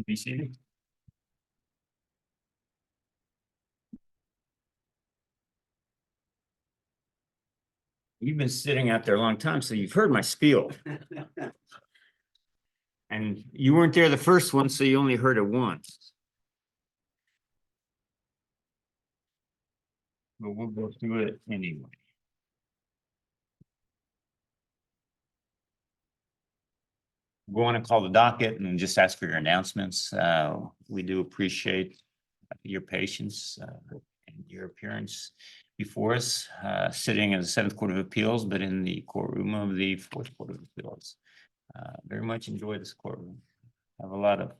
Be seated. You've been sitting out there a long time, so you've heard my spiel. And you weren't there the first one, so you only heard it once. But we'll go through it anyway. We want to call the docket and just ask for your announcements. We do appreciate your patience and your appearance before us, sitting in the 7th Court of Appeals, but in the courtroom of the 4th Court of Appeals. Very much enjoy this courtroom. Have a lot of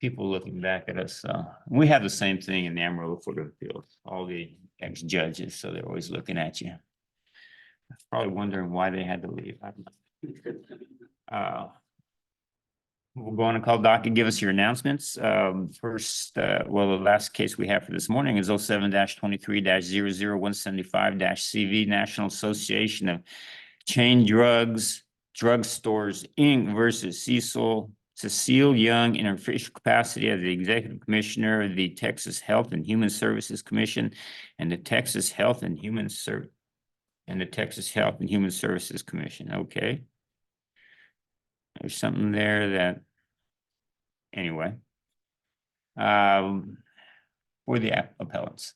people looking back at us. We have the same thing in the Amarillo Court of Appeals, all the ex-judges, so they're always looking at you. Probably wondering why they had to leave. We'll go on and call docket, give us your announcements. First, well, the last case we have for this morning is 07-23-00175-CV, National Association of Chain Drugs, Drugstores, Inc. versus Cecile Young in her official capacity as the Executive Commissioner of the Texas Health and Human Services Commission and the Texas Health and Human Services Commission. Okay. There's something there that, anyway. For the appellants.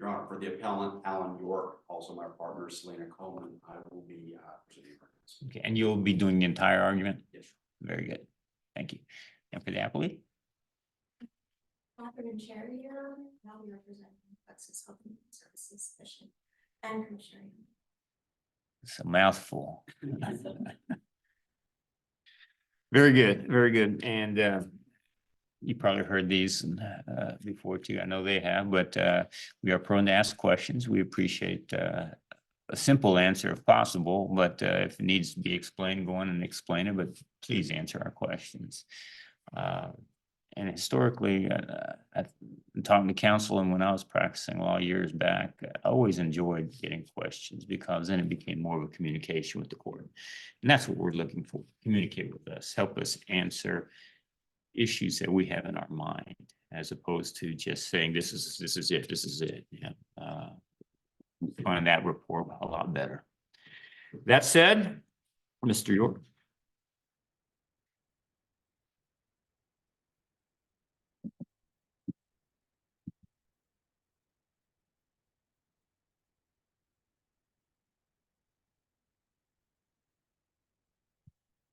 Your Honor, for the appellant, Alan York, also my partner, Selena Coleman, I will be presenting arguments. Okay, and you'll be doing the entire argument? Yes. Very good. Thank you. And for the appellate? Catherine and Cherry, Your Honor, I'll be representing Texas Health and Human Services Commission and Commissioner. It's a mouthful. Very good, very good. And you probably heard these before too. I know they have, but we are prone to ask questions. We appreciate a simple answer if possible, but if it needs to be explained, go on and explain it, but please answer our questions. And historically, talking to counsel and when I was practicing law years back, I always enjoyed getting questions because then it became more of a communication with the court. And that's what we're looking for. Communicate with us, help us answer issues that we have in our mind, as opposed to just saying, this is it. Yeah. Find that report a lot better. That said, Mr. York.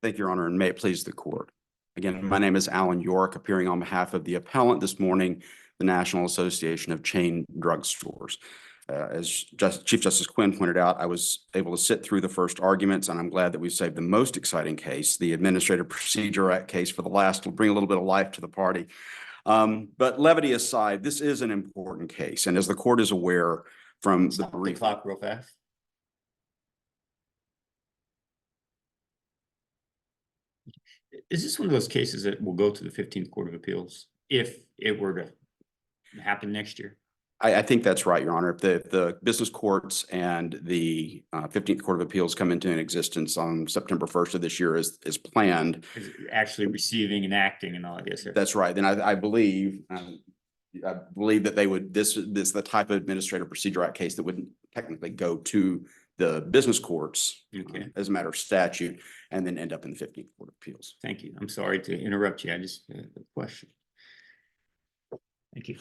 Thank you, Your Honor, and may it please the court. Again, my name is Alan York, appearing on behalf of the appellant this morning, the National Association of Chain Drugstores. As Chief Justice Quinn pointed out, I was able to sit through the first arguments, and I'm glad that we saved the most exciting case, the Administrative Procedure Act case, for the last to bring a little bit of life to the party. But levity aside, this is an important case, and as the court is aware from the brief. Clock real fast. Is this one of those cases that will go to the 15th Court of Appeals if it were to happen next year? I think that's right, Your Honor. If the business courts and the 15th Court of Appeals come into existence on September 1st of this year as planned. Is actually receiving and acting and all that, yes, sir. That's right. Then I believe that they would, this is the type of Administrative Procedure Act case that would technically go to the business courts as a matter of statute and then end up in the 15th Court of Appeals. Thank you. I'm sorry to interrupt you. I just a question. Thank you.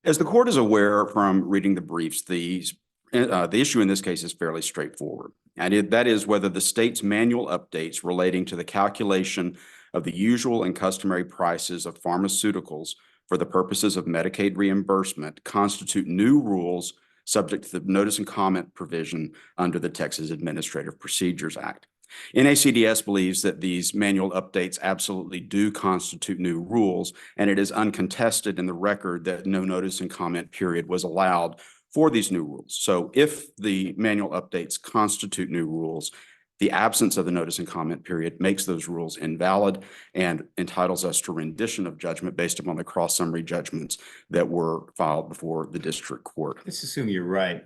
As the court is aware from reading the briefs, the issue in this case is fairly straightforward. And that is whether the state's manual updates relating to the calculation of the usual and customary prices of pharmaceuticals for the purposes of Medicaid reimbursement constitute new rules subject to the notice and comment provision under the Texas Administrative Procedures Act. NACDS believes that these manual updates absolutely do constitute new rules, and it is uncontested in the record that no notice and comment period was allowed for these new rules. So if the manual updates constitute new rules, the absence of the notice and comment period makes those rules invalid and entitles us to rendition of judgment based upon the cross-summary judgments that were filed before the district court. Let's assume you're right.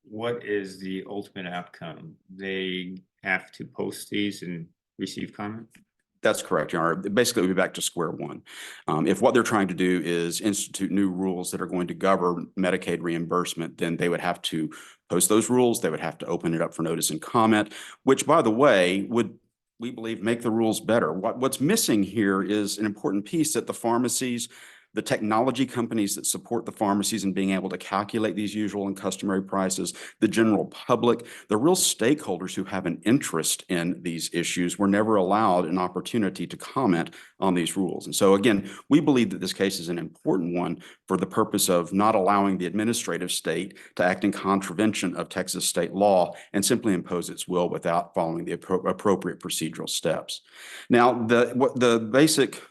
What is the ultimate outcome? They have to post these and receive comment? That's correct, Your Honor. Basically, we'll be back to square one. If what they're trying to do is institute new rules that are going to govern Medicaid reimbursement, then they would have to post those rules. They would have to open it up for notice and comment, which, by the way, would, we believe, make the rules better. What's missing here is an important piece that the pharmacies, the technology companies that support the pharmacies in being able to calculate these usual and customary prices, the general public, the real stakeholders who have an interest in these issues were never allowed an opportunity to comment on these rules. And so again, we believe that this case is an important one for the purpose of not allowing the administrative state to act in contravention of Texas state law and simply impose its will without following the appropriate procedural steps. Now, the basic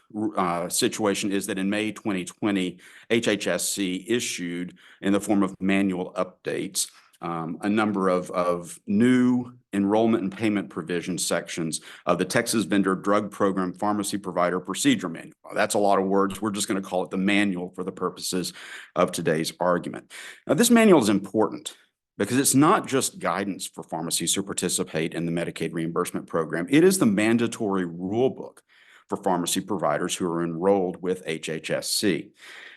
situation is that in May 2020, HHSC issued, in the form of manual updates, a number of new enrollment and payment provision sections of the Texas Vendor Drug Program Pharmacy Provider Procedure Manual. That's a lot of words. We're just going to call it the manual for the purposes of today's argument. Now, this manual is important because it's not just guidance for pharmacies who participate in the Medicaid reimbursement program. It is the mandatory rule book for pharmacy providers who are enrolled with HHSC.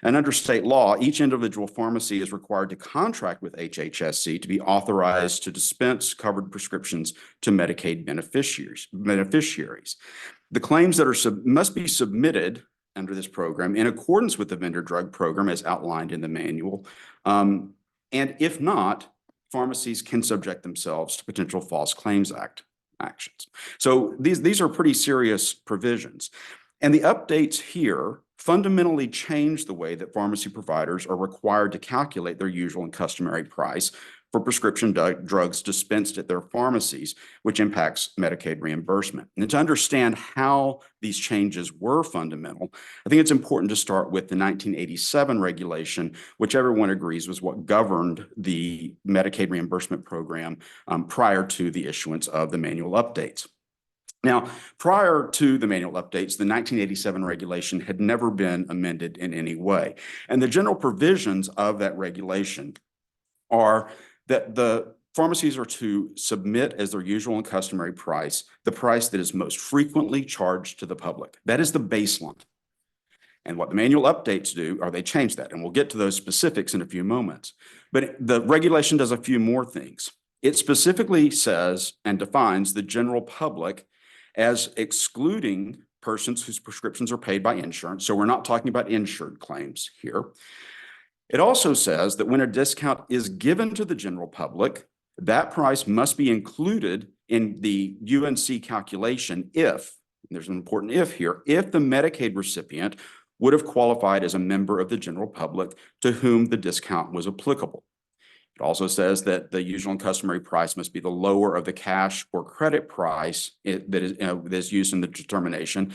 And under state law, each individual pharmacy is required to contract with HHSC to be authorized to dispense covered prescriptions to Medicaid beneficiaries. The claims that must be submitted under this program in accordance with the vendor drug program as outlined in the manual. And if not, pharmacies can subject themselves to potential False Claims Act actions. So these are pretty serious provisions. And the updates here fundamentally change the way that pharmacy providers are required to calculate their usual and customary price for prescription drugs dispensed at their pharmacies, which impacts Medicaid reimbursement. And to understand how these changes were fundamental, I think it's important to start with the 1987 regulation, which everyone agrees was what governed the Medicaid reimbursement program prior to the issuance of the manual updates. Now, prior to the manual updates, the 1987 regulation had never been amended in any way. And the general provisions of that regulation are that the pharmacies are to submit as their usual and customary price, the price that is most frequently charged to the public. That is the baseline. And what the manual updates do are they change that. And we'll get to those specifics in a few moments. But the regulation does a few more things. It specifically says and defines the general public as excluding persons whose prescriptions are paid by insurance. So we're not talking about insured claims here. It also says that when a discount is given to the general public, that price must be included in the UNC calculation if, there's an important if here, if the Medicaid recipient would have qualified as a member of the general public to whom the discount was applicable. It also says that the usual and customary price must be the lower of the cash or credit price that is used in the determination.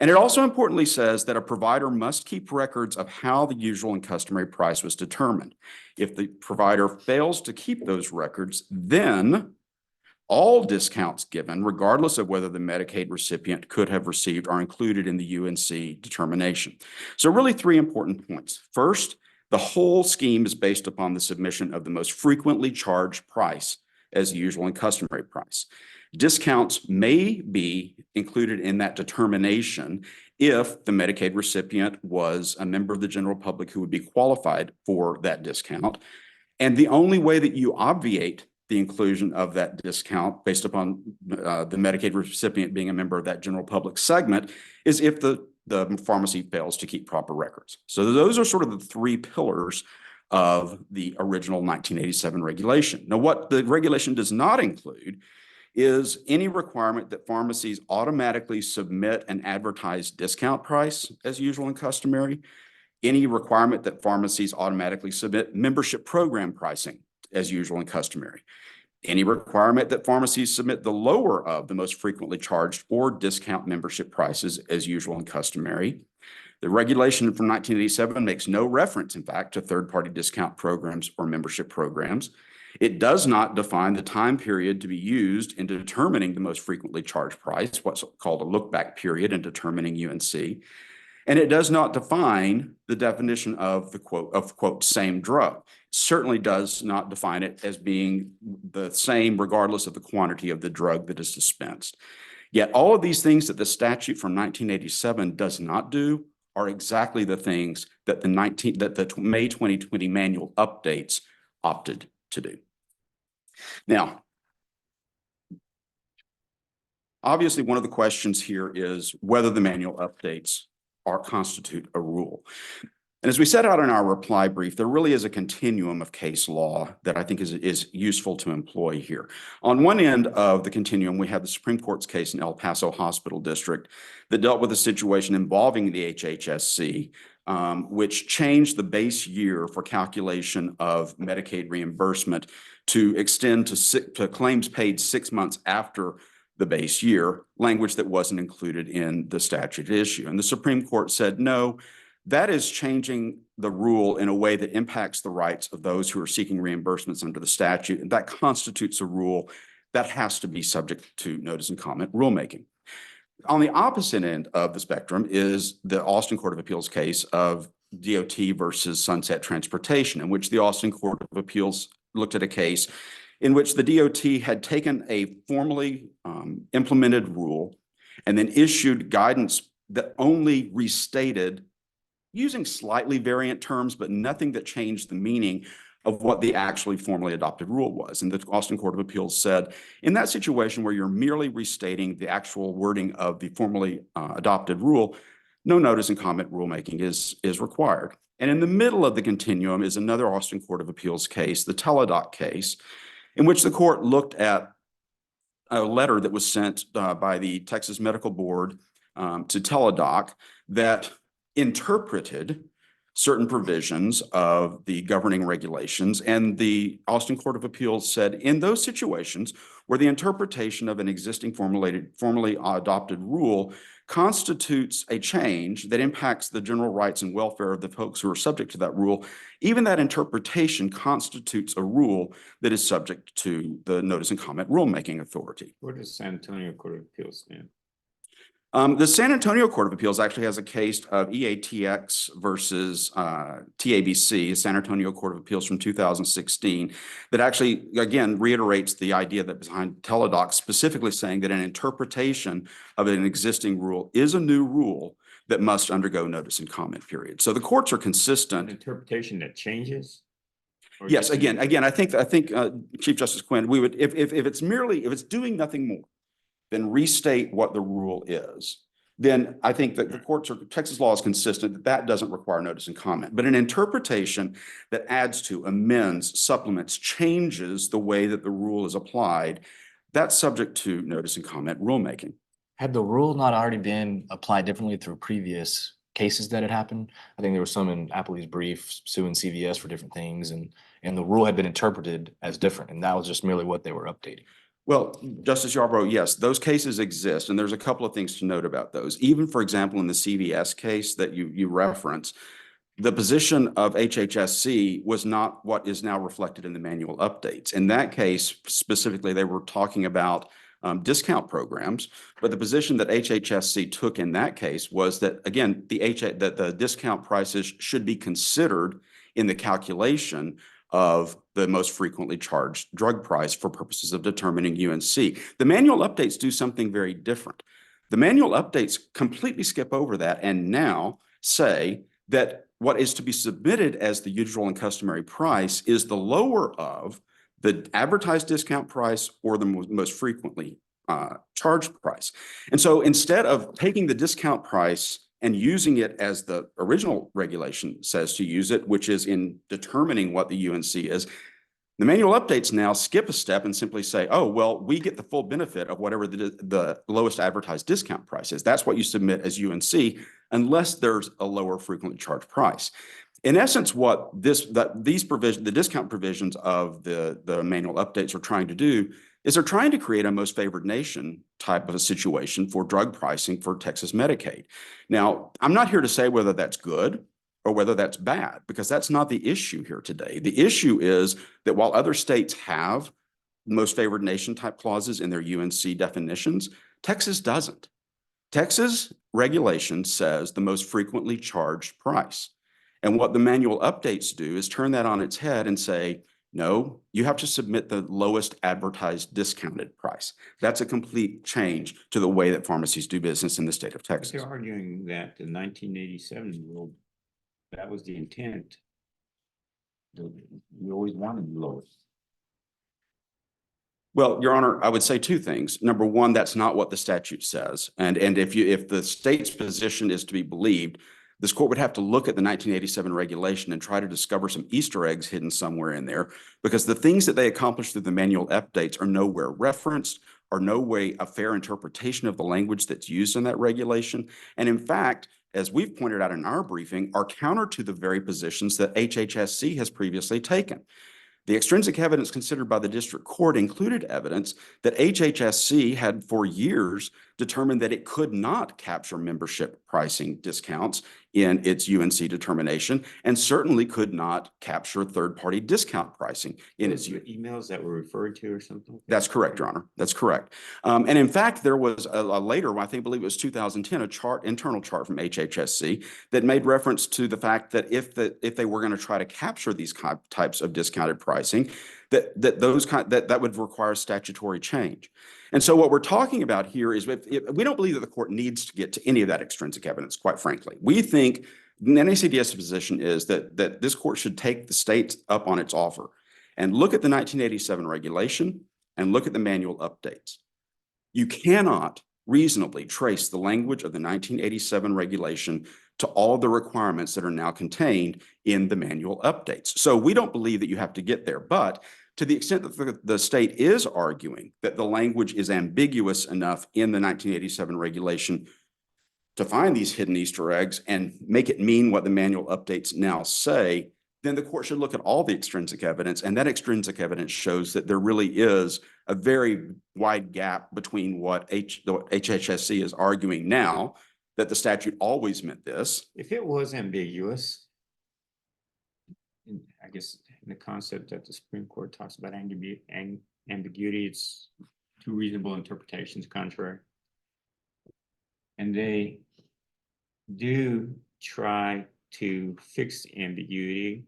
And it also importantly says that a provider must keep records of how the usual and customary price was determined. If the provider fails to keep those records, then all discounts given, regardless of whether the Medicaid recipient could have received, are included in the UNC determination. So really three important points. First, the whole scheme is based upon the submission of the most frequently charged price as the usual and customary price. Discounts may be included in that determination if the Medicaid recipient was a member of the general public who would be qualified for that discount. And the only way that you obviate the inclusion of that discount based upon the Medicaid recipient being a member of that general public segment is if the pharmacy fails to keep proper records. So those are sort of the three pillars of the original 1987 regulation. Now, what the regulation does not include is any requirement that pharmacies automatically submit an advertised discount price as usual and customary, any requirement that pharmacies automatically submit membership program pricing as usual and customary, any requirement that pharmacies submit the lower of the most frequently charged or discount membership prices as usual and customary. The regulation from 1987 makes no reference, in fact, to third-party discount programs or membership programs. It does not define the time period to be used in determining the most frequently charged price, what's called a look-back period in determining UNC. And it does not define the definition of the quote, same drug. It certainly does not define it as being the same regardless of the quantity of the drug that is dispensed. Yet all of these things that the statute from 1987 does not do are exactly the things that the May 2020 manual updates opted to do. Now, obviously, one of the questions here is whether the manual updates constitute a rule. And as we set out in our reply brief, there really is a continuum of case law that I think is useful to employ here. On one end of the continuum, we have the Supreme Court's case in El Paso Hospital District that dealt with a situation involving the HHSC, which changed the base year for calculation of Medicaid reimbursement to extend to claims paid 6 months after the base year, language that wasn't included in the statute issue. And the Supreme Court said, no, that is changing the rule in a way that impacts the rights of those who are seeking reimbursements under the statute. And that constitutes a rule that has to be subject to notice and comment rulemaking. On the opposite end of the spectrum is the Austin Court of Appeals case of DOT versus Sunset Transportation, in which the Austin Court of Appeals looked at a case in which the DOT had taken a formally implemented rule and then issued guidance that only restated, using slightly variant terms, but nothing that changed the meaning of what the actually formally adopted rule was. And the Austin Court of Appeals said, in that situation where you're merely restating the actual wording of the formally adopted rule, no notice and comment rulemaking is required. And in the middle of the continuum is another Austin Court of Appeals case, the Teladoc case, in which the court looked at a letter that was sent by the Texas Medical Board to Teladoc that interpreted certain provisions of the governing regulations. And the Austin Court of Appeals said, in those situations where the interpretation of an existing formally adopted rule constitutes a change that impacts the general rights and welfare of the folks who are subject to that rule, even that interpretation constitutes a rule that is subject to the notice and comment rulemaking authority. Where does San Antonio Court of Appeals stand? The San Antonio Court of Appeals actually has a case of EATX versus TABC, San Antonio Court of Appeals from 2016, that actually, again, reiterates the idea that behind Teladoc, specifically saying that an interpretation of an existing rule is a new rule that must undergo notice and comment period. So the courts are consistent. An interpretation that changes? Or Yes, just- again, I think Chief Justice Quinn, we would, if it's doing nothing more than restate what the rule is, then I think that the courts Texas law is consistent that that doesn't require notice and comment. But an interpretation that adds to, amends, supplements, changes the way that the rule is applied, that's subject to notice and comment rulemaking. Had the rule not already been applied differently through previous cases that had happened? I think there was some in Appley's brief suing CVS for different things, and the rule had been interpreted as different, and that was just merely what they were updating. Well, Justice Yarbrough, yes, those cases exist, and there's a couple of things to note about those. Even, for example, in the CVS case that you reference, the position of HHSC was not what is now reflected in the manual updates. In that case, specifically, they were talking about discount programs, but the position that HHSC took in that case was that, again, that the discount prices should be considered in the calculation of the most frequently charged drug price for purposes of determining UNC. The manual updates do something very different. The manual updates completely skip over that and now say that what is to be submitted as the usual and customary price is the lower of the advertised discount price or the most frequently charged price. And so instead of taking the discount price and using it as the original regulation says to use it, which is in determining what the UNC is, the manual updates now skip a step and simply say, oh, well, we get the full benefit of whatever the lowest advertised discount price is. That's what you submit as UNC, unless there's a lower frequently charged price. In essence, what the discount provisions of the manual updates are trying to do is they're trying to create a most favored nation type of a situation for drug pricing for Texas Medicaid. Now, I'm not here to say whether that's good or whether that's bad, because that's not the issue here today. The issue is that while other states have most favored nation type clauses in their UNC definitions, Texas doesn't. Texas regulation says the most frequently charged price. And what the manual updates do is turn that on its head and say, No, you have to submit the lowest advertised discounted price. That's a complete change to the way that pharmacies do business in the state of But Texas. they're arguing that the 1987 rule, that was the intent. We always wanted the lowest. Well, Your Honor, I would say two things. Number one, that's not what the statute says. And if the state's position is to be believed, this court would have to look at the 1987 regulation and try to discover some Easter eggs hidden somewhere in there, because the things that they accomplished through the manual updates are nowhere referenced, are no way a fair interpretation of the language that's used in that regulation. And in fact, as we've pointed out in our briefing, are counter to the very positions that HHSC has previously taken. The extrinsic evidence considered by the district court included evidence that HHSC had for years determined that it could not capture membership pricing discounts in its UNC determination, and certainly could not capture third-party discount pricing in its. Your emails that were referred to or something? That's correct, Your Honor. That's correct. And in fact, there was a later, I believe it was 2010, a chart, internal chart from HHSC that made reference to the fact that if they were going to try to capture these types of discounted pricing, that would require statutory change. And so what we're talking about here is we don't believe that the court needs to get to any of that extrinsic evidence, quite frankly. We think NACDS's position is that this court should take the state up on its offer and look at the 1987 regulation and look at the manual updates. You cannot reasonably trace the language of the 1987 regulation to all the requirements that are now contained in the manual updates. So we don't believe that you have to get there, but to the extent that the state is arguing that the language is ambiguous enough in the 1987 regulation to find these hidden Easter eggs and make it mean what the manual updates now say, then the court should look at all the extrinsic evidence. And that extrinsic evidence shows that there really is a very wide gap between what HHSC is arguing now, that the statute always meant this. If it was ambiguous, I guess in the concept that the Supreme Court talks about ambiguity, it's two reasonable interpretations contrary. And they do try to fix ambiguity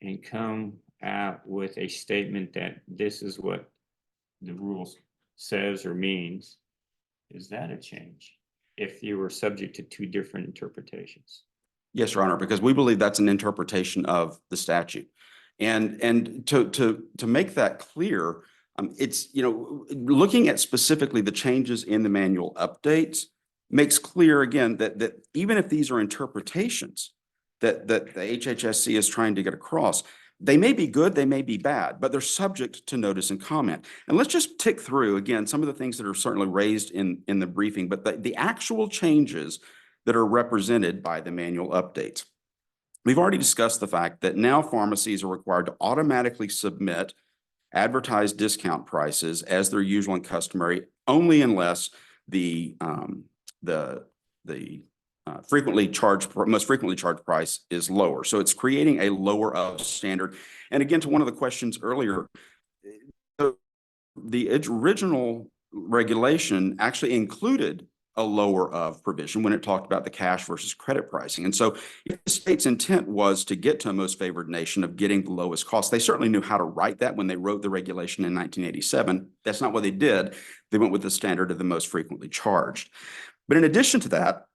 and come out with a statement that this is what the rule says or means. Is that a change if you were subject to two different interpretations? Yes, Your Honor, because we believe that's an interpretation of the statute. And to make that clear, it's, looking at specifically the changes in the manual updates makes clear again that even if these are interpretations that the HHSC is trying to get across, they may be good, they may be bad, but they're subject to notice and comment. And let's just tick through again some of the things that are certainly raised in the briefing, but the actual changes that are represented by the manual updates. We've already discussed the fact that now pharmacies are required to automatically submit advertised discount prices as their usual and customary, only unless the most frequently charged price is lower. So it's creating a lower of standard. And again, to one of the questions earlier, the original regulation actually included a lower of provision when it talked about the cash versus credit pricing. And so if the state's intent was to get to a most favored nation of getting the lowest cost, they certainly knew how to write that when they wrote the regulation in 1987. That's not what they did. They went with the standard of the most frequently charged. But in addition to that,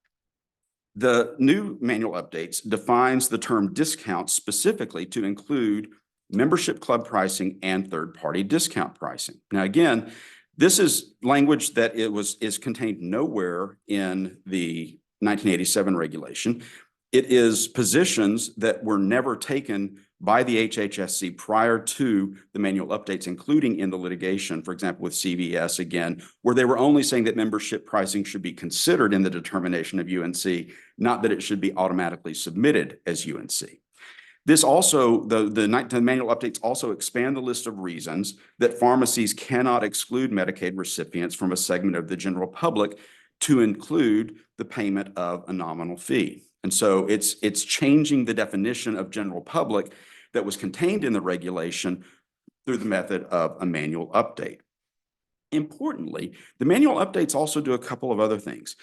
the new manual updates defines the term discount specifically to include membership club pricing and third-party discount pricing. Now, again, this is language that is contained nowhere in the 1987 regulation. It is positions that were never taken by the HHSC prior to the manual updates, including in the litigation, for example, with CVS again, where they were only saying that membership pricing should be considered in the determination of UNC, not that it should be automatically submitted as UNC. This also, the manual updates also expand the list of reasons that pharmacies cannot exclude Medicaid recipients from a segment of the general public to include the payment of a nominal fee. And so it's changing the definition of general public that was contained in the regulation through the method of a manual update. Importantly, the manual updates also do a couple of other things.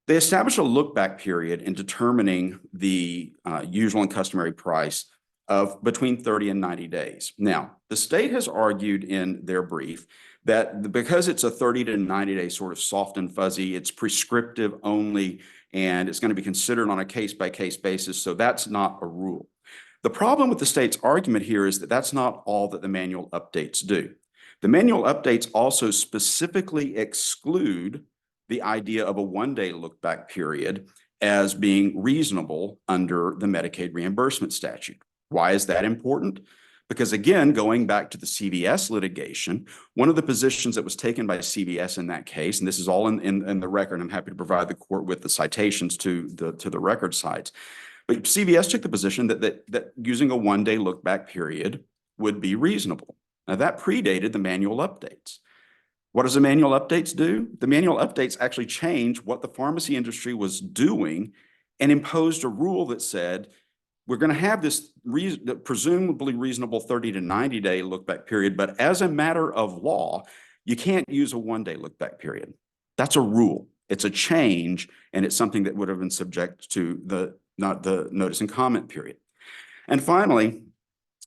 They establish a look-back period in determining the usual and customary price of between 30 and 90 days. Now, the state has argued in their brief that because it's a 30 to 90 day sort of soft and fuzzy, it's prescriptive only, and it's going to be considered on a case by case basis. So that's not a rule. The problem with the state's argument here is that that's not all that the manual updates do. The manual updates also specifically exclude the idea of a one-day look-back period as being reasonable under the Medicaid reimbursement statute. Why is that important? Because again, going back to the CVS litigation, one of the positions that was taken by CVS in that case, and this is all in the record, I'm happy to provide the court with the citations to the record sites, but CVS took the position that using a one-day look-back period would be reasonable. Now that predated the manual updates. What does the manual updates do? The manual updates actually change what the pharmacy industry was doing and imposed a rule that said, we're going to have this presumably reasonable 30 to 90 day look back period, but as a matter of law, you can't use a one day look back period. That's a rule. It's a change, and it's something that would have been subject to not the notice and comment period. And finally,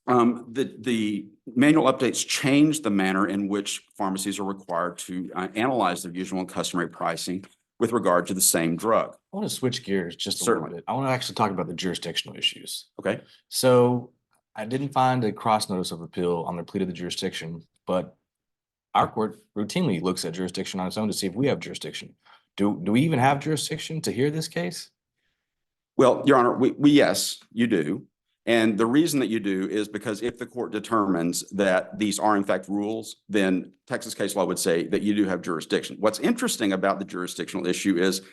the manual updates change the manner in which pharmacies are required to analyze their usual and customary pricing with regard to the same drug. I want to switch gears just a Certainly. little bit. I want to actually talk about the jurisdictional issues. Okay. So I didn't find a cross notice of appeal on the plea to the jurisdiction, but our court routinely looks at jurisdiction on its own to see if we have jurisdiction. Do we even have jurisdiction to hear this case? Well, Your Honor, yes, you do. And the reason that you do is because if the court determines that these are in fact rules, then Texas case law would say that you do have jurisdiction. What's interesting about the jurisdictional issue is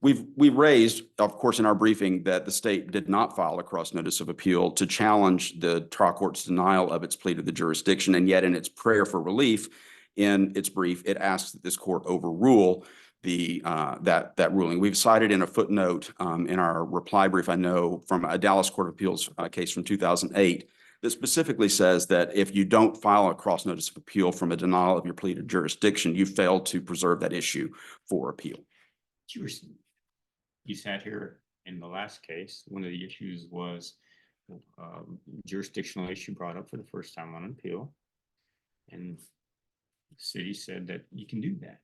we've raised, of course, in our briefing that the state did not file a cross notice of appeal to challenge the trial court's denial of its plea to the jurisdiction. And yet in its prayer for relief in its brief, it asks that this court overrule that ruling. We've cited in a footnote in our reply brief, I know from a Dallas Court of Appeals case from 2008, that specifically says that if you don't file a cross notice of appeal from a denial of your plea to jurisdiction, you failed to preserve that issue for appeal. You sat here in the last case. One of the issues was jurisdictional issue brought up for the first time on appeal. And the city said that you can do that.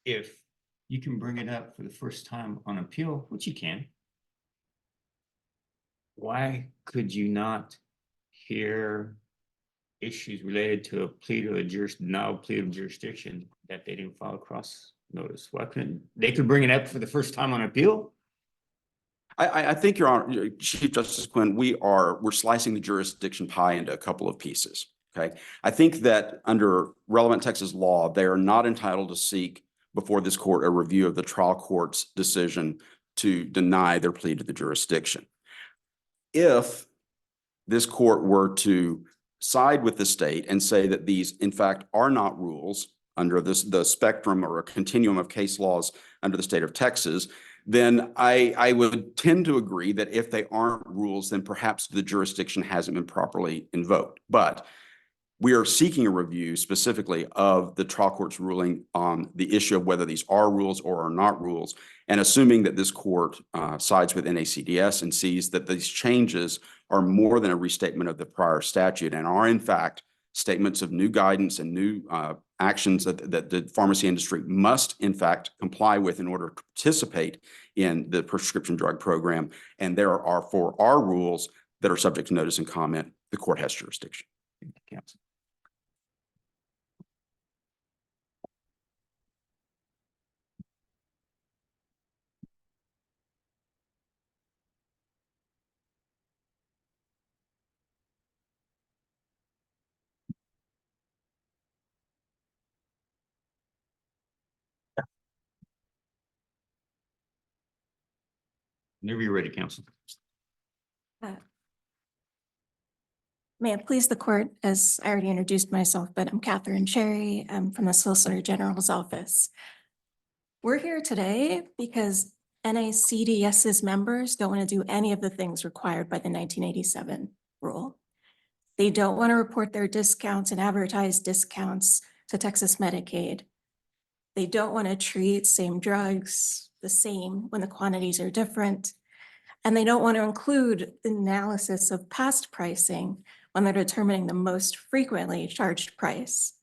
If you can bring it up for the first time on appeal, which you can, why could you not hear issues related to a plea to a denial plea of jurisdiction that they didn't file a cross notice? Why couldn't they could bring it up for the first time on appeal? I think, Your Honor, Chief Justice Quinn, we're slicing the jurisdiction pie into a couple of pieces. Okay, I think that under relevant Texas law, they are not entitled to seek before this court a review of the trial court's decision to deny their plea to the jurisdiction. If this court were to side with the state and say that these, in fact, are not rules under the spectrum or a continuum of case laws under the state of Texas, then I would tend to agree that if they aren't rules, then perhaps the jurisdiction hasn't been properly invoked. But we are seeking a review specifically of the trial court's ruling on the issue of whether these are rules or are not rules. And assuming that this court sides with NACDS and sees that these changes are more than a restatement of the prior statute and are in fact statements of new guidance and new actions that the pharmacy industry must in fact comply with in order to participate in the prescription drug program. And there are for our rules that are subject to notice and comment, the court has jurisdiction. Counsel. Whenever you're ready, counsel. May it please the court, as I already introduced myself, but I'm Catherine Cherry. I'm from the Solicitor General's office. We're here today because NACDS's members don't want to do any of the things required by the 1987 rule. They don't want to report their discounts and advertise discounts to Texas Medicaid. They don't want to treat same drugs the same when the quantities are different. And they don't want to include analysis of past pricing when they're determining the most frequently charged price.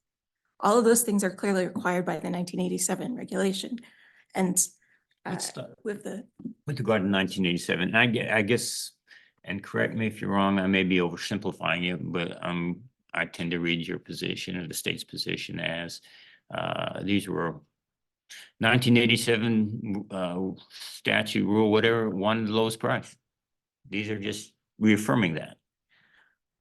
All of those things are clearly required by the 1987 regulation. And Let's start. with the, With regard to 1987, I guess, and correct me if you're wrong, I may be oversimplifying it, but I tend to read your position or the state's position as these were 1987 statute rule, whatever, one the lowest price. These are just reaffirming that.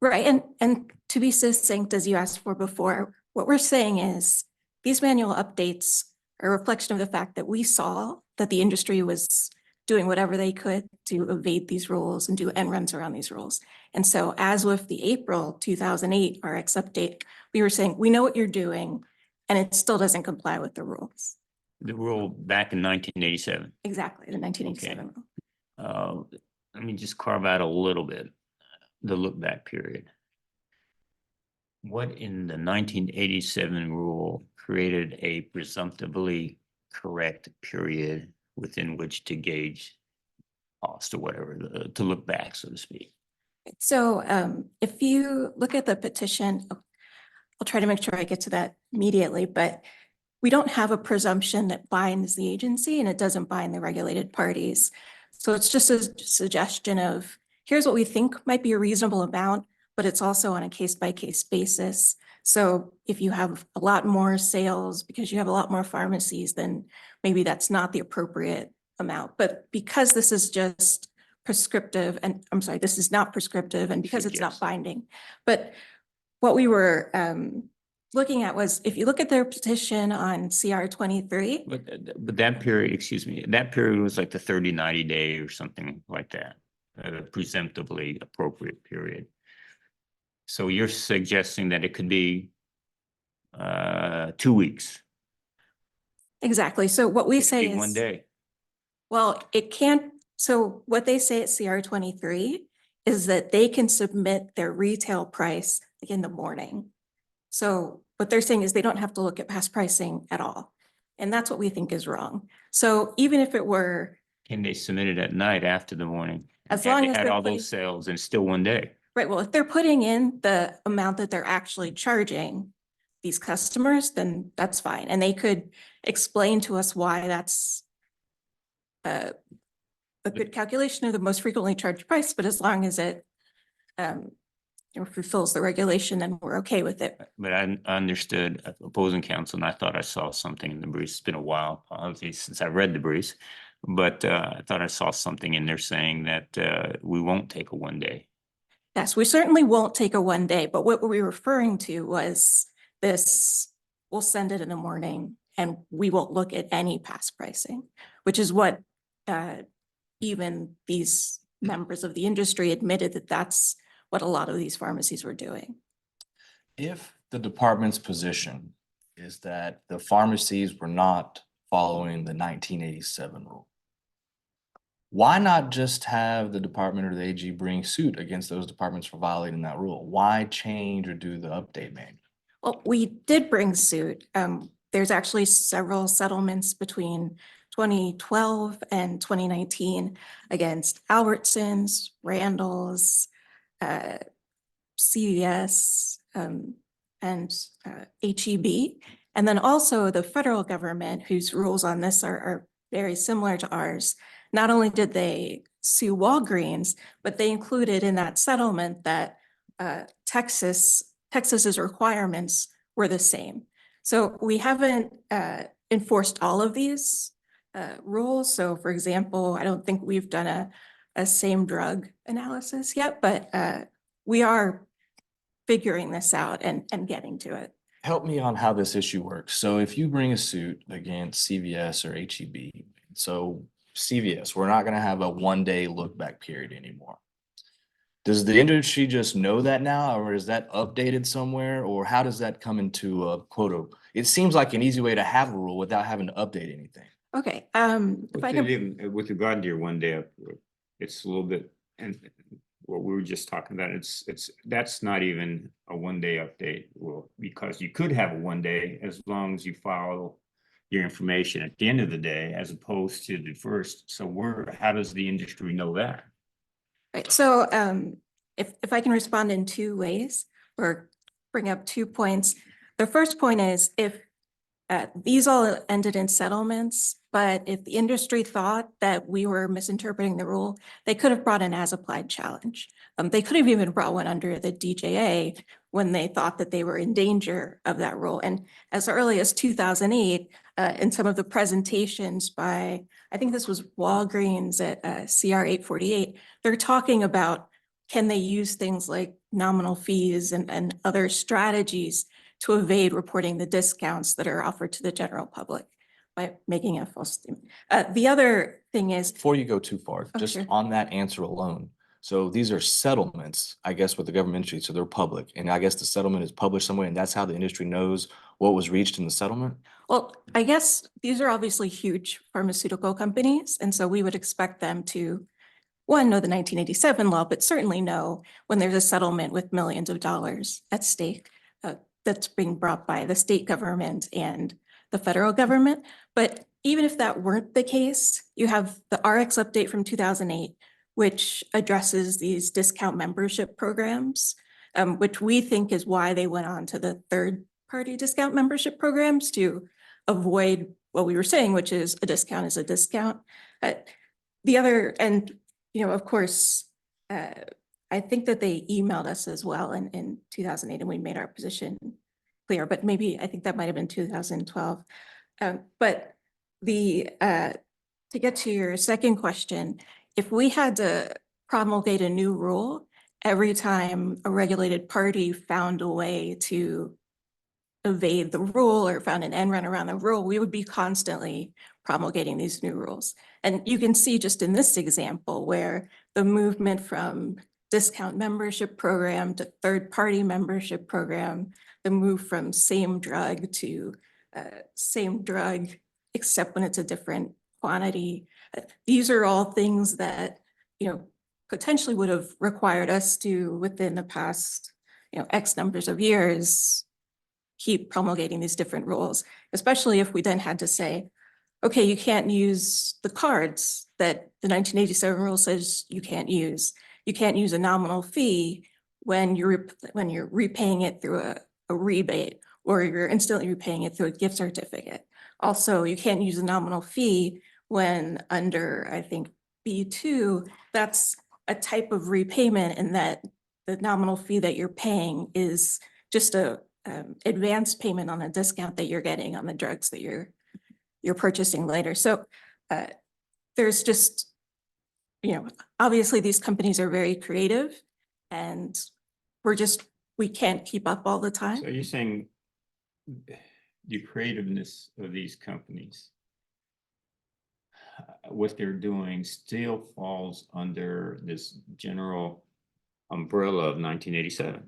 right, and to be succinct, as you asked for before, what we're saying is these manual updates are a reflection of the fact that we saw that the industry was doing whatever they could to evade these rules and do end runs around these rules. And so as with the April 2008 RX update, we were saying, we know what you're doing, and it still doesn't comply with the rules. The rule back in 1987. Exactly, the 1987 rule. Let me just carve out a little bit, the look back period. What in the 1987 rule created a presumptively correct period within which to gauge cost or whatever, to look back, so to speak? So if you look at the petition, I'll try to make sure I get to that immediately, but we don't have a presumption that binds the agency and it doesn't bind the regulated parties. So it's just a suggestion of, here's what we think might be a reasonable amount, but it's also on a case-by-case basis. So if you have a lot more sales because you have a lot more pharmacies, then maybe that's not the appropriate amount. But because this is just prescriptive, and I'm sorry, this is not prescriptive, and because it's not Yes. binding. But what we were looking at was, if you look at their petition on CR 23, But that period, excuse me, that period was like the 30, 90 day or something like that, presumptively appropriate period. So you're suggesting that it could be 2 weeks. exactly. So what we It could say be is, 1 day. well, it can't, so what they say at CR 23 is that they can submit their retail price in the morning. So what they're saying is they don't have to look at past pricing at all. And that's what we think is wrong. So even if it were, Can they submit it at night after the morning? As And long they as had they're all putting- those sales and still 1 day. right, well, if they're putting in the amount that they're actually charging these customers, then that's fine. And they could explain to us why that's a good calculation of the most frequently charged price, but as long as it fulfills the regulation, then we're okay with it. But I understood opposing counsel, and I thought I saw something in the briefs. It's been a while, obviously, since I read the briefs. But I thought I saw something in there saying that we won't take a 1 day. Yes, we certainly won't take a 1 day, but what we were referring to was this, we'll send it in the morning and we won't look at any past pricing, which is what even these members of the industry admitted that that's what a lot of these pharmacies were doing. If the department's position is that the pharmacies were not following the 1987 rule, why not just have the department or the AG bring suit against those departments for violating that rule? Why change or do the update manual? Well, we did bring suit. There's actually several settlements between 2012 and 2019 against Albertsons, Randall's, CVS, and HEB. And then also the federal government, whose rules on this are very similar to ours. Not only did they sue Walgreens, but they included in that settlement that Texas's requirements were the same. So we haven't enforced all of these rules. So for example, I don't think we've done a same drug analysis yet, but we are figuring this out and getting to it. Help me on how this issue works. So if you bring a suit against CVS or HEB, so CVS, we're not gonna have a 1 day look back period anymore. Does the industry just know that now, or is that updated somewhere, or how does that come into a quota? It seems like an easy way to have a rule without having to update anything. Okay, if I can, With regard to your 1 day, it's a little bit, and what we were just talking about, that's not even a 1 day update. Well, because you could have a 1 day as long as you follow your information at the end of the day as opposed to the first. So how does the industry know that? Right, so if I can respond in two ways or bring up 2 points. The first point is if these all ended in settlements, but if the industry thought that we were misinterpreting the rule, they could have brought an as-applied challenge. They could have even brought one under the DJA when they thought that they were in danger of that rule. And as early as 2008, in some of the presentations by, I think this was Walgreens at CR 848, they're talking about can they use things like nominal fees and other strategies to evade reporting the discounts that are offered to the general public by making a false statement. The other thing is, Before you go too far, Oh, just sure. on that answer alone. So these are settlements, I guess, with the government industry, so they're public. And I guess the settlement is published somewhere, and that's how the industry knows what was reached in the settlement? well, I guess these are obviously huge pharmaceutical companies. And so we would expect them to, one, know the 1987 law, but certainly know when there's a settlement with millions of dollars at stake that's being brought by the state government and the federal government. But even if that weren't the case, you have the RX update from 2008, which addresses these discount membership programs, which we think is why they went on to the third-party discount membership programs to avoid what we were saying, which is a discount is a discount. The other, and of course, I think that they emailed us as well in 2008 and we made our position clear, but maybe I think that might have been 2012. But to get to your second question, if we had to promulgate a new rule every time a regulated party found a way to evade the rule or found an end run around the rule, we would be constantly promulgating these new rules. And you can see just in this example where the movement from discount membership program to third-party membership program, the move from same drug to same drug, except when it's a different quantity. These are all things that, potentially would have required us to, within the past, X numbers of years, keep promulgating these different rules, especially if we then had to say, okay, you can't use the cards that the 1987 rule says you can't use. You can't use a nominal fee when you're repaying it through a rebate, or you're instantly repaying it through a gift certificate. Also, you can't use a nominal fee when under, I think, B2, that's a type of repayment, and that the nominal fee that you're paying is just a advance payment on a discount that you're getting on the drugs that you're purchasing later. So there's just, obviously these companies are very creative, and we can't keep up all the time. So you're saying the creativeness of these companies, what they're doing still falls under this general umbrella of 1987.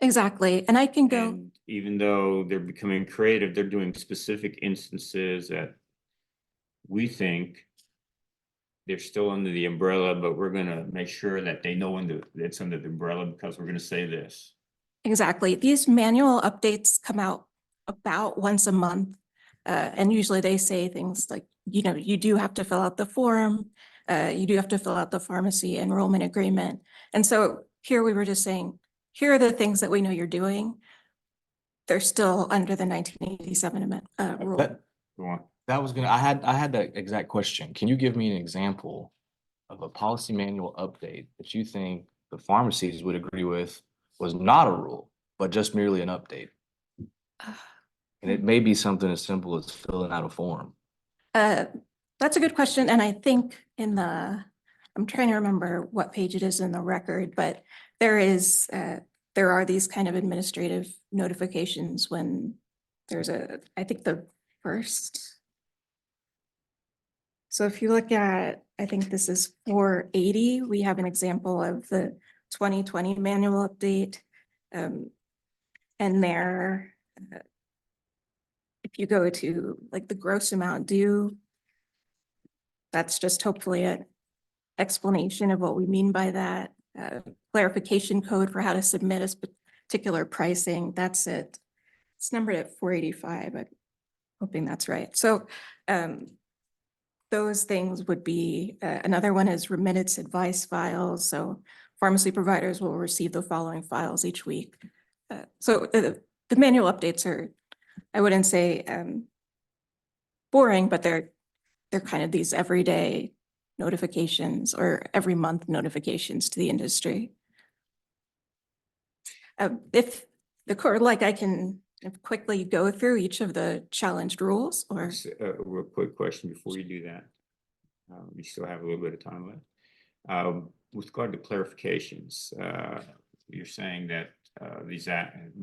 Exactly. And I can go. And even though they're becoming creative, they're doing specific instances that we think they're still under the umbrella, but we're going to make sure that they know it's under the umbrella because we're going to say this. Exactly. These manual updates come out about once a month. And usually they say things like, you do have to fill out the form. You do have to fill out the pharmacy enrollment agreement. And so here we were just saying, here are the things that we know you're doing. They're still under the 1987 rule. Go on. I had that exact question. Can you give me an example of a policy manual update that you think the pharmacies would agree with was not a rule, but just merely an update? And it may be something as simple as filling out a form. That's a good question. And I think I'm trying to remember what page it is in the record, but there are these kind of administrative notifications when there's I think the first. So if you look at, I think this is 480, we have an example of the 2020 manual update. And there, if you go to like the gross amount due, that's just hopefully an explanation of what we mean by that. Clarification code for how to submit a particular pricing, that's it. It's numbered at 485. hoping that's right. So those things would be, another one is remittance advice files. So pharmacy providers will receive the following files each week. So the manual updates are, I wouldn't say boring, but they're kind of these everyday notifications or every month notifications to the industry. If the court, like, I can quickly go through each of the challenged rules, or Just a real quick question before you do that. We still have a little bit of time left. With regard to clarifications, you're saying that we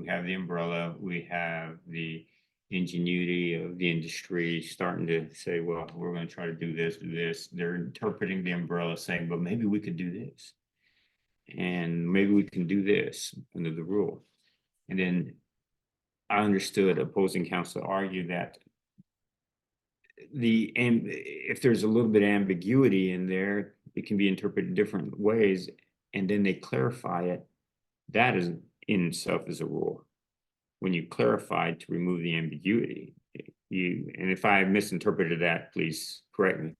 have the umbrella, we have the ingenuity of the industry starting to say, well, we're going to try to do this, do this. They're interpreting the umbrella saying, but maybe we could do this. And maybe we can do this under the rule. And then I understood opposing counsel argue that if there's a little bit of ambiguity in there, it can be interpreted different ways, and then they clarify it. That is in itself is a rule. When you clarify to remove the ambiguity, and if I misinterpreted that, please correct me.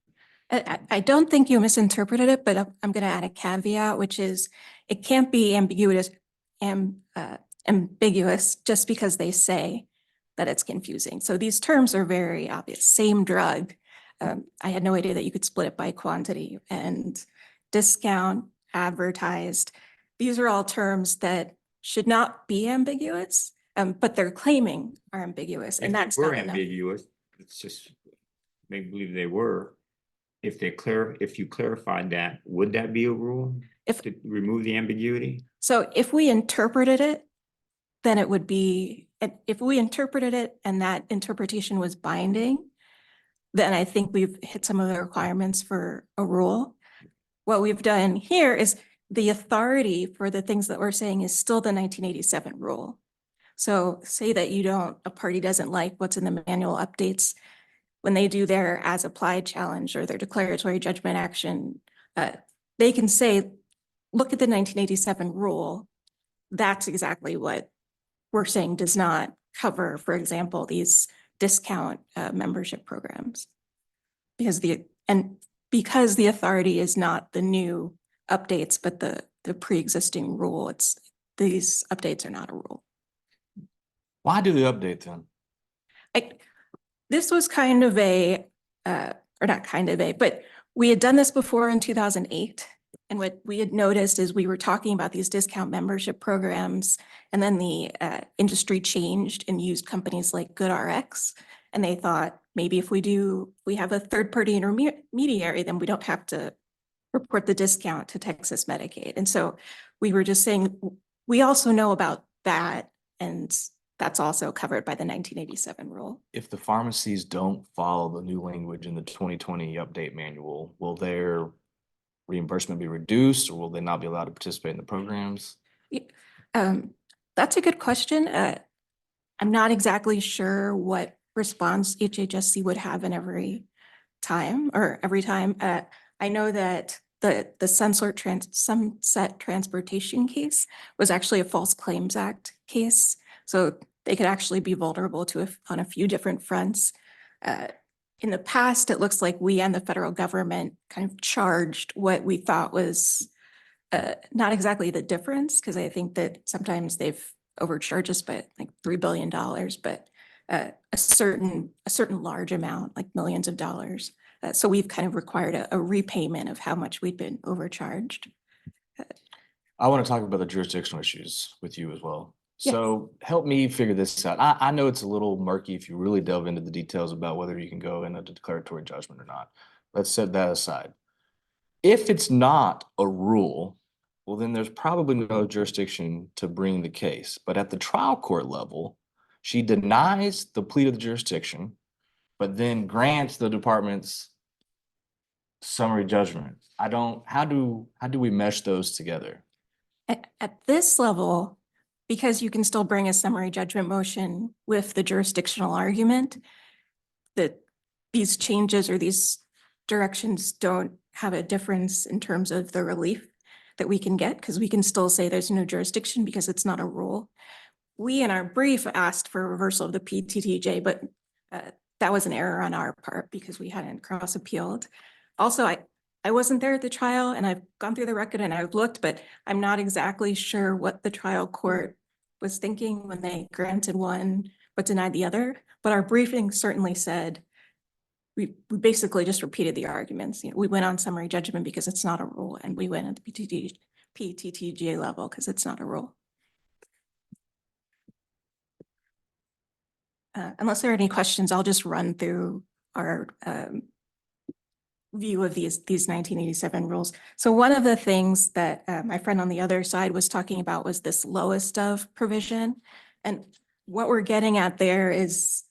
I don't think you misinterpreted it, but I'm going to add a caveat, which is it can't be ambiguous just because they say that it's confusing. So these terms are very obvious. Same drug. I had no idea that you could split it by quantity, and discount, advertised. These are all terms that should not be ambiguous, but they're claiming are ambiguous, and that's not enough. Ambiguous. It's just make believe they were. If you clarified that, would that be a rule? To remove the ambiguity? So if we interpreted it, then it would be, if we interpreted it and that interpretation was binding, then I think we've hit some of the requirements for a rule. What we've done here is the authority for the things that we're saying is still the 1987 rule. So say that a party doesn't like what's in the manual updates. When they do their as applied challenge or their declaratory judgment action, they can say, look at the 1987 rule. That's exactly what we're saying does not cover, for example, these discount membership programs. Because the authority is not the new updates, but the pre-existing rule. These updates are not a rule. Why do the update then? This was kind of or not kind of but we had done this before in 2008. And what we had noticed is we were talking about these discount membership programs, and then the industry changed and used companies like GoodRx. And they thought maybe if we have a third-party intermediary, then we don't have to report the discount to Texas Medicaid. And so we were just saying, we also know about that, and that's also covered by the 1987 rule. If the pharmacies don't follow the new language in the 2020 update manual, will their reimbursement be reduced, or will they not be allowed to participate in the programs? That's a good question. I'm not exactly sure what response HHSC would have in every time. I know that the Sunset Transportation case was actually a False Claims Act case. So they could actually be vulnerable to on a few different fronts. In the past, it looks like we and the federal government kind of charged what we thought was not exactly the difference, because I think that sometimes they've overcharged us by like $3 billion, but a certain large amount, like millions of dollars. So we've kind of required a repayment of how much we've been overcharged. I want to talk about the jurisdictional issues with you as well. Yes. So help me figure this out. I know it's a little murky if you really delve into the details about whether you can go in a declaratory judgment or not. Let's set that aside. If it's not a rule, well, then there's probably no jurisdiction to bring the case. But at the trial court level, she denies the plea of the jurisdiction, but then grants the department's summary judgment. How do we mesh those together? At this level, because you can still bring a summary judgment motion with the jurisdictional argument, that these changes or these directions don't have a difference in terms of the relief that we can get, because we can still say there's no jurisdiction because it's not a rule. We in our brief asked for reversal of the PTTJ, but that was an error on our part because we hadn't cross appealed. Also, I wasn't there at the trial and I've gone through the record and I've looked, but I'm not exactly sure what the trial court was thinking when they granted one but denied the other. But our briefing certainly said, we basically just repeated the arguments. We went on summary judgment because it's not a rule, and we went at the PTTGA level because it's not a rule. Unless there are any questions, I'll just run through our view of these 1987 rules. So one of the things that my friend on the other side was talking about was this lowest of provision. And what we're getting at there is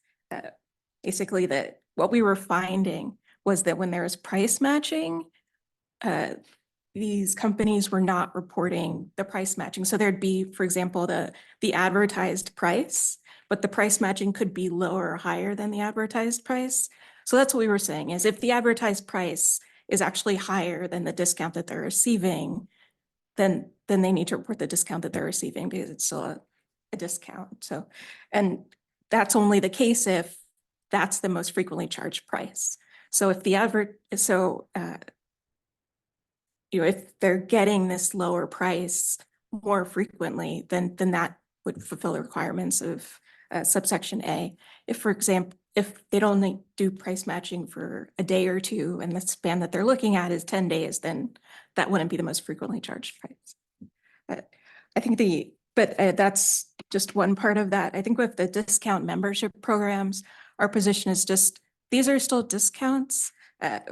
basically that what we were finding was that when there was price matching, these companies were not reporting the price matching. So there'd be, for example, the advertised price, but the price matching could be lower or higher than the advertised price. So that's what we were saying is if the advertised price is actually higher than the discount that they're receiving, then they need to report the discount that they're receiving because it's still a discount. So, and that's only the case if that's the most frequently charged price. So if the if they're getting this lower price more frequently, then that would fulfill the requirements of subsection A. If, for example, if they'd only do price matching for a day or two and the span that they're looking at is 10 days, then that wouldn't be the most frequently charged price. I think that's just one part of that. I think with the discount membership programs, our position is just, these are still discounts.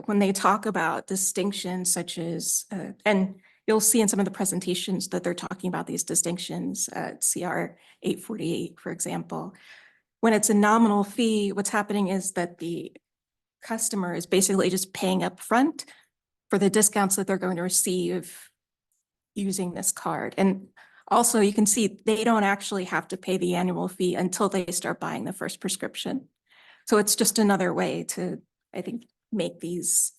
When they talk about distinctions such as, and you'll see in some of the presentations that they're talking about these distinctions, CR 848, for example. When it's a nominal fee, what's happening is that the customer is basically just paying up front for the discounts that they're going to receive using this card. And also you can see they don't actually have to pay the annual fee until they start buying the first prescription. So it's just another way to, I think, make these.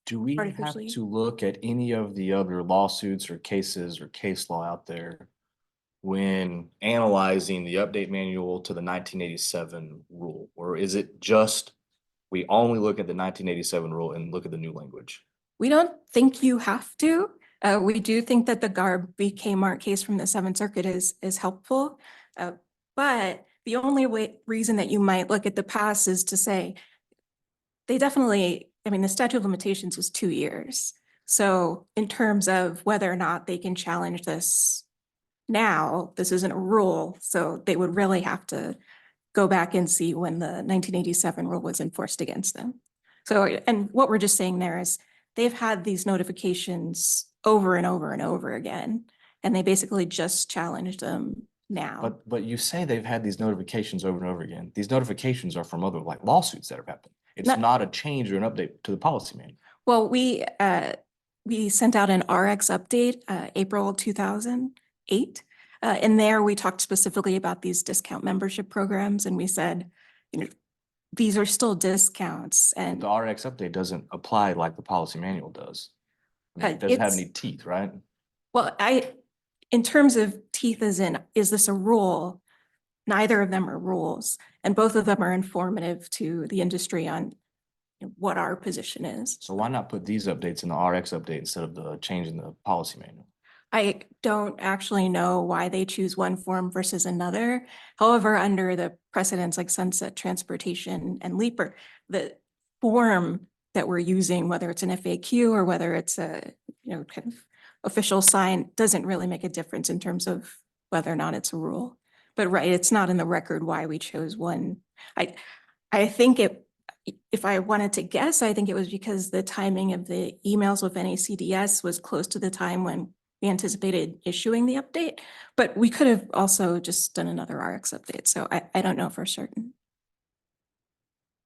Do we have Artificially. to look at any of the other lawsuits or cases or case law out there when analyzing the update manual to the 1987 rule? Or is it just, we only look at the 1987 rule and look at the new language? We don't think you have to. We do think that the Garb v. Kmart case from the Seventh Circuit is helpful. But the only reason that you might look at the past is to say, they definitely, I mean, the statute of limitations was 2 years. So in terms of whether or not they can challenge this now, this isn't a rule. So they would really have to go back and see when the 1987 rule was enforced against them. So, and what we're just saying there is they've had these notifications over and over and over again, and they basically just challenged them now. But you say they've had these notifications over and over again. These notifications are from other like lawsuits that have happened. It's not a change or an update to the policy manual. Well, we sent out an RX update, April 2008. In there, we talked specifically about these discount membership programs, and we said, you know, these are still discounts. And The RX update doesn't apply like the policy manual does. I mean, it doesn't have any teeth, right? well, in terms of teeth as in, is this a rule? Neither of them are rules, and both of them are informative to the industry on what our position is. So why not put these updates in the RX update instead of the change in the policy manual? I don't actually know why they choose one form versus another. However, under the precedents like Sunset Transportation and Leaper, the form that we're using, whether it's an FAQ or whether it's a kind of official sign, doesn't really make a difference in terms of whether or not it's a rule. But right, it's not in the record why we chose one. I think if I wanted to guess, I think it was because the timing of the emails with NACDS was close to the time when we anticipated issuing the update, but we could have also just done another RX update. So I don't know for certain.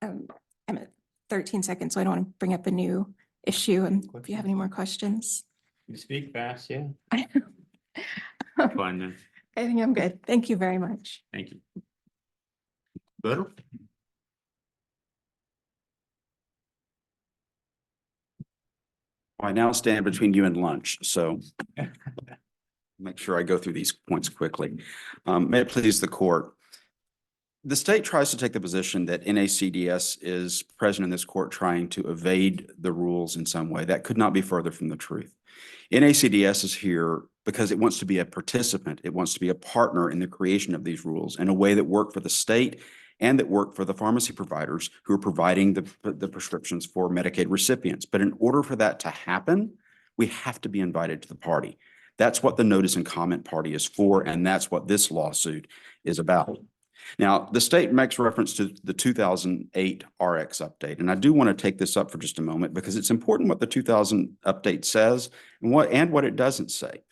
I'm at 13 seconds, so I don't want to bring up a new issue. And if you have any more questions. You speak fast, yeah. I Fine then. think I'm good. Thank you very much. Thank you. Better? I now stand between you and lunch, so make sure I go through these points quickly. May it please the court. the state tries to take the position that NACDS is present in this court trying to evade the rules in some way. That could not be further from the truth. NACDS is here because it wants to be a participant. It wants to be a partner in the creation of these rules in a way that work for the state and that work for the pharmacy providers who are providing the prescriptions for Medicaid recipients. But in order for that to happen, we have to be invited to the party. That's what the notice and comment party is for, and that's what this lawsuit is about. Now, the state makes reference to the 2008 RX update, and I do want to take this up for just a moment because it's important what the 2000 update says and what it doesn't say.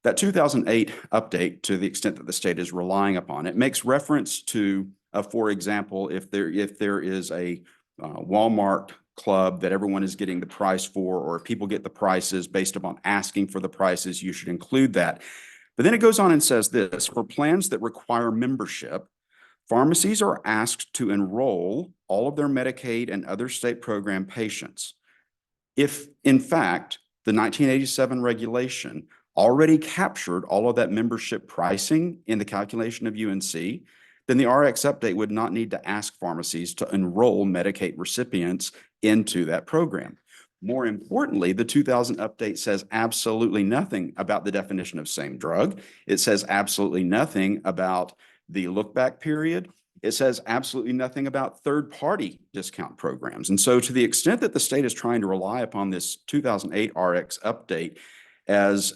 That 2008 update, to the extent that the state is relying upon it, makes reference to, for example, if there is a Walmart club that everyone is getting the price for, or if people get the prices based upon asking for the prices, you should include that. But then it goes on and says this: for plans that require membership, pharmacies are asked to enroll all of their Medicaid and other state program patients. If, in fact, the 1987 regulation already captured all of that membership pricing in the calculation of UNC, then the RX update would not need to ask pharmacies to enroll Medicaid recipients into that program. More importantly, the 2000 update says absolutely nothing about the definition of same drug. It says absolutely nothing about the look-back period. It says absolutely nothing about third-party discount programs. And so to the extent that the state is trying to rely upon this 2008 RX update as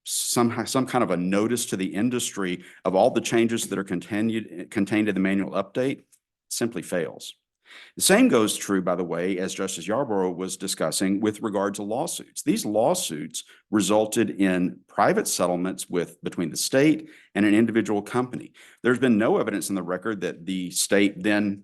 some kind of a notice to the industry of all the changes that are contained in the manual update, simply fails. The same goes true, by the way, as Justice Yarborough was discussing with regard to lawsuits. These lawsuits resulted in private settlements between the state and an individual company. There's been no evidence in the record that the state then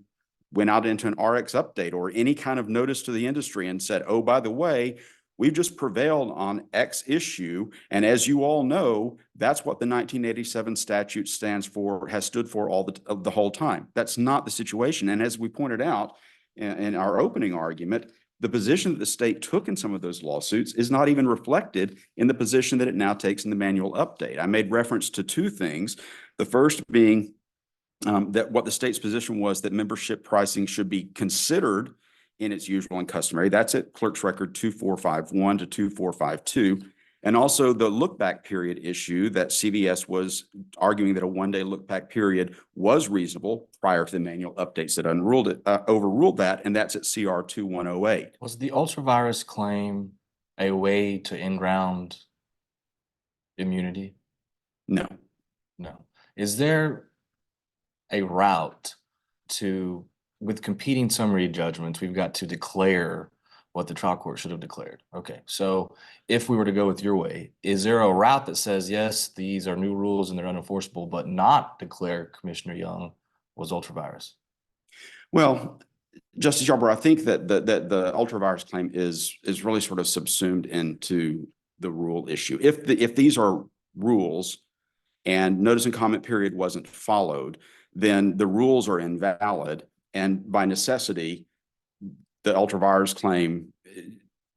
went out into an RX update or any kind of notice to the industry and said, oh, by the way, we've just prevailed on X issue. And as you all know, that's what the 1987 statute stands for, has stood for the whole time. That's not the situation. And as we pointed out in our opening argument, the position that the state took in some of those lawsuits is not even reflected in the position that it now takes in the manual update. I made reference to two things. The first being that what the state's position was that membership pricing should be considered in its usual and customary. That's at Clerk's Record 2451 to 2452. And also the look-back period issue that CVS was arguing that a one-day look-back period was reasonable prior to the manual updates that overruled that, and that's at CR 2108. Was the ultravirus claim a way to in-ground immunity? No. No. Is there a route with competing summary judgments, we've got to declare what the trial court should have declared? Okay, so if we were to go with your way, is there a route that says, yes, these are new rules and they're unenforceable, but not declare Commissioner Young was ultravirus? Well, Justice Yarborough, I think that the ultravirus claim is really sort of subsumed into the rule issue. If these are rules and notice and comment period wasn't followed, then the rules are invalid. And by necessity, the ultravirus claim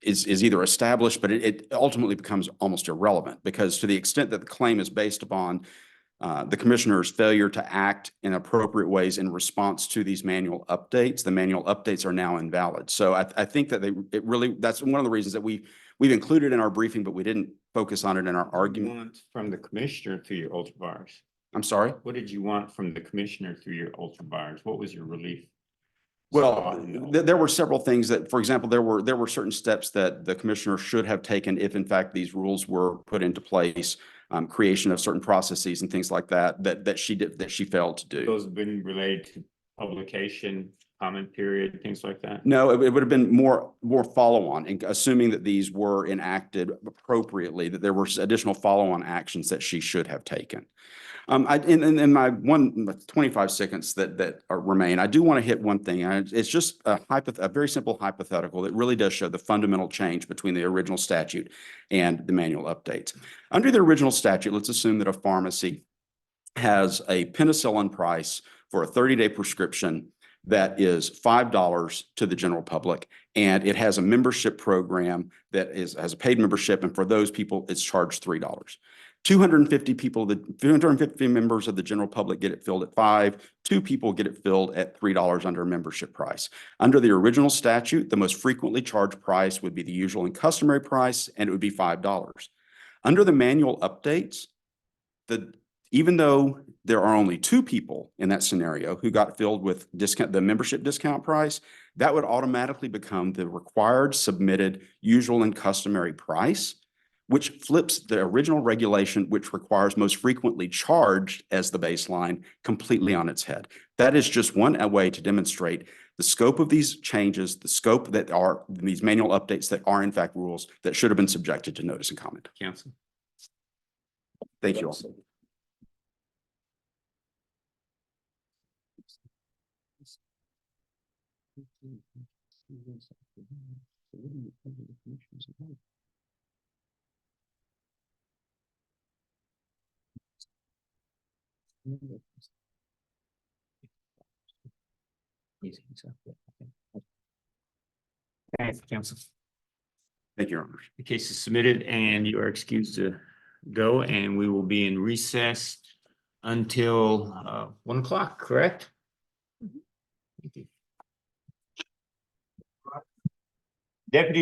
is either established, but it ultimately becomes almost irrelevant, because to the extent that the claim is based upon the commissioner's failure to act in appropriate ways in response to these manual updates, the manual updates are now invalid. So I think that that's one of the reasons that we've included in our briefing, but we didn't focus on it in our argument. From the commissioner through your ultravirus? I'm sorry? What did you want from the commissioner through your ultravirus? What was your relief? Well, there were several things that, for example, there were certain steps that the commissioner should have taken if, in fact, these rules were put into place, creation of certain processes and things like that she failed to do. Those have been related to publication, comment period, things like that? No, it would have been more follow-on, and assuming that these were enacted appropriately, that there were additional follow-on actions that she should have taken. In my 25 seconds that remain, I do want to hit one thing. It's just a very simple hypothetical that really does show the fundamental change between the original statute and the manual updates. Under the original statute, let's assume that a pharmacy has a penicillin price for a 30-day prescription that is $5 to the general public, and it has a membership program that has a paid membership, and for those people, it's charged $3. 250 people, the 250 members of the general public get it filled at $5. 2 people get it filled at $3 under a membership price. Under the original statute, the most frequently charged price would be the usual and customary price, and it would be $5. Under the manual updates, even though there are only 2 people in that scenario who got filled with the membership discount price, that would automatically become the required submitted usual and customary price, which flips the original regulation, which requires most frequently charged as the baseline, completely on its head. That is just one way to demonstrate the scope of these changes, the scope that are these manual updates that are in fact rules that should have been subjected to notice and comment. Council. Thank you all. Thanks, council. Thank you, Your Honor. The case is submitted and you are excused to go, and we will be in recess until 1 o'clock, correct? Thank you. Deputy